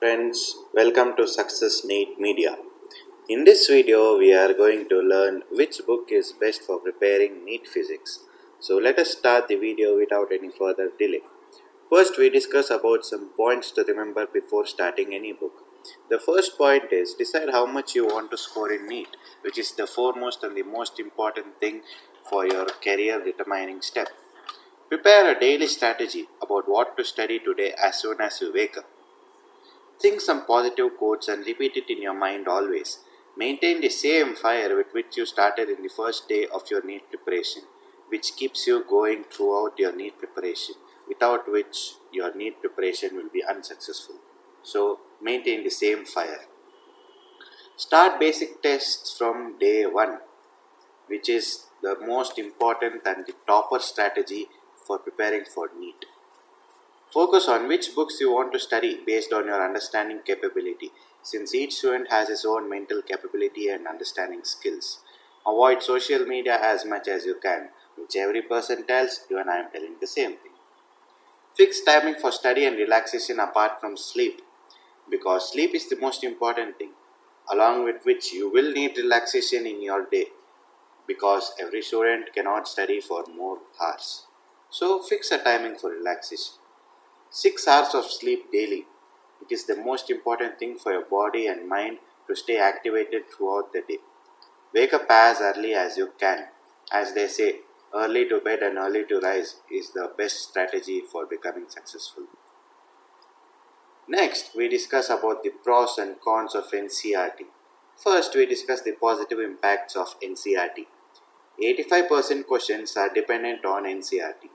friends, welcome to Success NEET Media. In this video, we are going to learn which book is best for preparing NEET physics. So let us start the video without any further delay. First, we discuss about some points to remember before starting any book. The first point is decide how much you want to score in NEET, which is the foremost and the most important thing for your career determining step. Prepare a daily strategy about what to study today as soon as you wake up. Think some positive quotes and repeat it in your mind always. Maintain the same fire with which you started in the first day of your NEET preparation, which keeps you going throughout your NEET preparation, without which your NEET preparation will be unsuccessful. So, maintain the same fire. Start basic tests from day 1, which is the most important and the topper strategy for preparing for NEET. Focus on which books you want to study based on your understanding capability, since each student has his own mental capability and understanding skills. Avoid social media as much as you can, which every person tells, even I am telling the same thing. Fix timing for study and relaxation apart from sleep, because sleep is the most important thing, along with which you will need relaxation in your day, because every student cannot study for more hours. So fix a timing for relaxation. 6 hours of sleep daily. It is the most important thing for your body and mind to stay activated throughout the day. Wake up as early as you can. As they say, early to bed and early to rise is the best strategy for becoming successful. Next, we discuss about the pros and cons of NCERT. First, we discuss the positive impacts of NCERT. 85% questions are dependent on NCERT,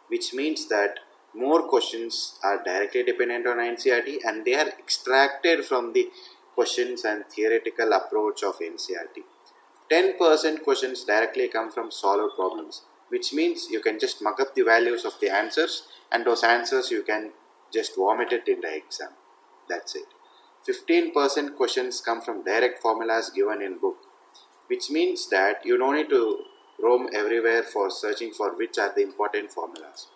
which means that more questions are directly dependent on NCERT and they are extracted from the questions and theoretical approach of NCERT. 10% questions directly come from solved problems, which means you can just mug up the values of the answers and those answers you can just vomit it in the exam. That's it. 15% questions come from direct formulas given in book, which means that you don't need to roam everywhere for searching for which are the important formulas.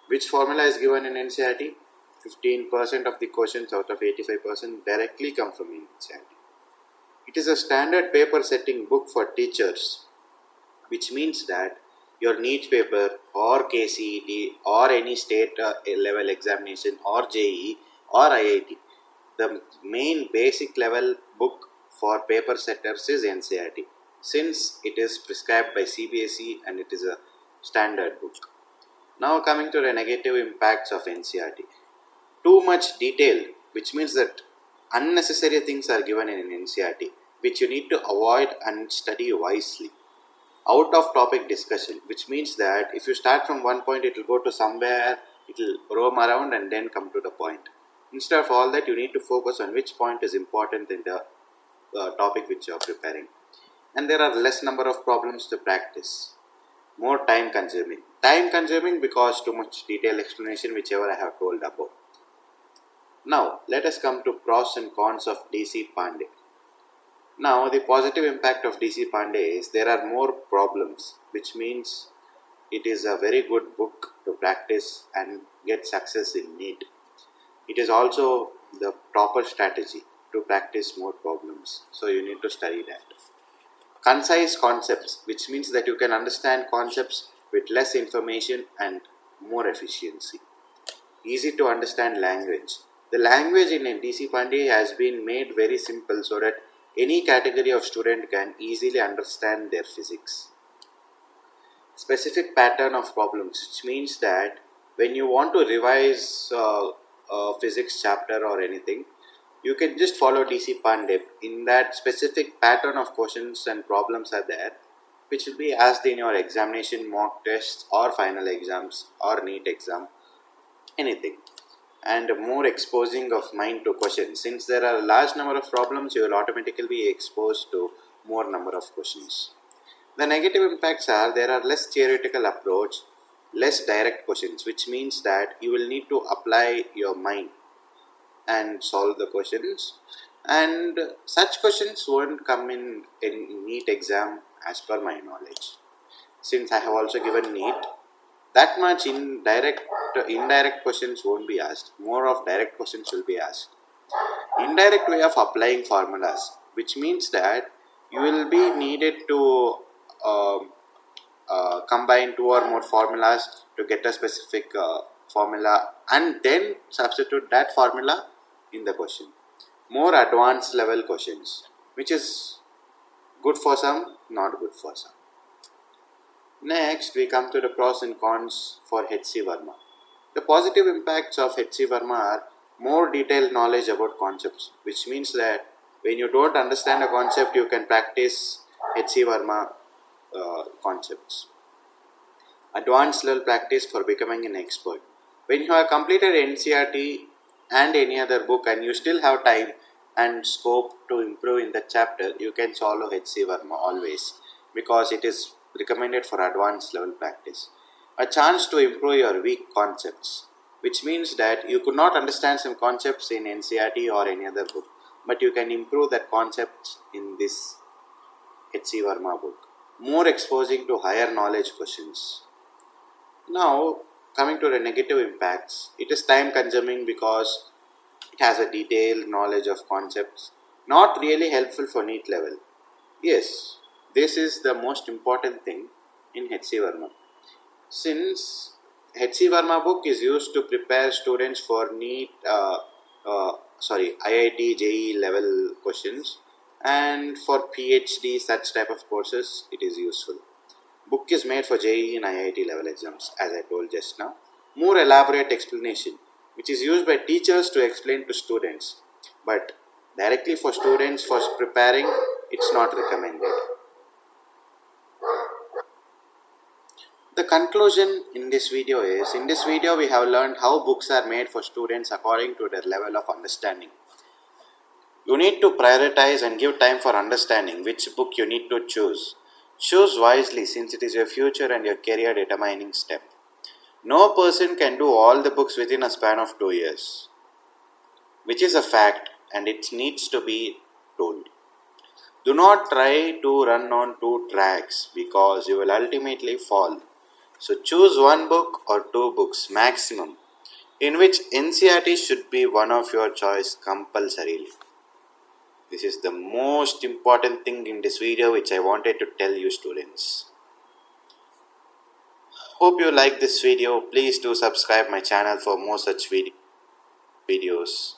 Which formula is given in NCERT? 15% of the questions out of 85% directly come from NCERT. It is a standard paper setting book for teachers, which means that your NEET paper or KCET or any state level examination or JEE or IIT, the main basic level book for paper setters is NCERT, since it is prescribed by CBSE and it is a standard book. Now coming to the negative impacts of NCERT. Too much detail, which means that unnecessary things are given in NCERT, which you need to avoid and study wisely. Out of topic discussion, which means that if you start from one point, it will go to somewhere, it will roam around and then come to the point. Instead of all that, you need to focus on which point is important in the topic which you are preparing. And there are less number of problems to practice. More time consuming. Time consuming because too much detailed explanation, whichever I have told above. Now, let us come to pros and cons of DC PANDEY. Now, the positive impact of DC PANDEY is there are more problems, which means it is a very good book to practice and get success in NEET. It is also the proper strategy to practice more problems, so you need to study that. Concise concepts, which means that you can understand concepts with less information and more efficiency. Easy to understand language. The language in DC PANDEY has been made very simple so that any category of student can easily understand their physics. Specific pattern of problems, which means that when you want to revise a physics chapter or anything, you can just follow DC PANDEY. In that, specific pattern of questions and problems are there, which will be asked in your examination, mock tests or final exams or NEET exam, anything. And more exposing of mind to questions. Since there are a large number of problems, you will automatically be exposed to more number of questions. The negative impacts are there are less theoretical approach, less direct questions, which means that you will need to apply your mind and solve the questions, and such questions won't come in NEET exam as per my knowledge. Since I have also given NEET, that much indirect questions won't be asked. More of direct questions will be asked. indirect way of applying formulas, which means that you will be needed to um, combine two or more formulas to get a specific formula and then substitute that formula in the question. More advanced level questions, which is good for some, not good for some. Next, we come to the pros and cons for HC Verma. The positive impacts of HC Verma are more detailed knowledge about concepts, which means that when you don't understand a concept, you can practice HC Verma concepts. Advanced level practice for becoming an expert. When you have completed NCERT and any other book and you still have time and scope to improve in the chapter, you can follow HC Verma always, because it is recommended for advanced level practice. A chance to improve your weak concepts, which means that you could not understand some concepts in NCERT or any other book, but you can improve that concepts in this HC Verma book. More exposing to higher knowledge questions. Now, coming to the negative impacts, it is time consuming because it has a detailed knowledge of concepts, not really helpful for NEET level. Yes, this is the most important thing in HC Verma. Since HC Verma book is used to prepare students for NEET, IIT, JEE level questions, and for PhD such type of courses, it is useful. Book is made for JEE and IIT level exams, as I told just now. More elaborate explanation, which is used by teachers to explain to students, but directly for students for preparing, it's not recommended. The conclusion in this video is, in this video we have learned how books are made for students according to their level of understanding. You need to prioritize and give time for understanding which book you need to choose. Choose wisely, since it is your future and your career determining step. No person can do all the books within a span of 2 years, which is a fact and it needs to be told. Do not try to run on 2 tracks because you will ultimately fall. So choose 1 book or 2 books maximum, in which NCERT should be one of your choice compulsorily. This is the most important thing in this video which I wanted to tell you students. Hope you like this video. Please do subscribe my channel for more such videos.